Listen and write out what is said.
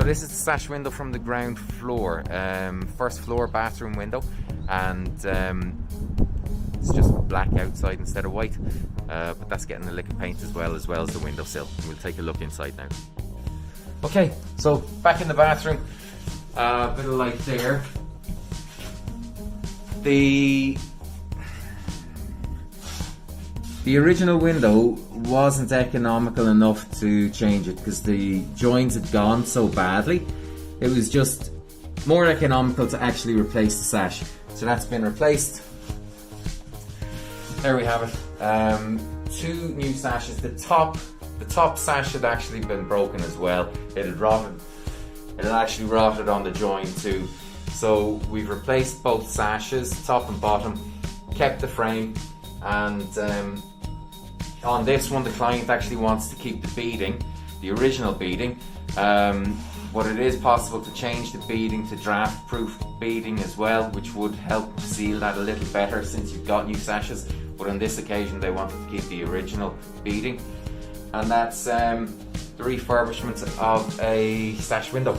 So this is the sash window from the ground floor, first floor bathroom window, and it's just black outside instead of white, but that's getting a lick of paint as well as the windowsill. We'll take a look inside now. Okay, so back in the bathroom, bit of light there. The original window wasn't economical enough to change it because the joins had gone so badly. It was just more economical to actually replace the sash. So that's been replaced. There we have it. 2 new sashes. The top sash had actually been broken as well. It had rotted. It had actually rotted on the join too. So we've replaced both sashes, top and bottom, kept the frame, and on this one the client actually wants to keep the beading, the original beading, but it is possible to change the beading to draft proof beading as well, which would help seal that a little better since you've got new sashes. But on this occasion they wanted to keep the original beading, and that's the refurbishment of a sash window.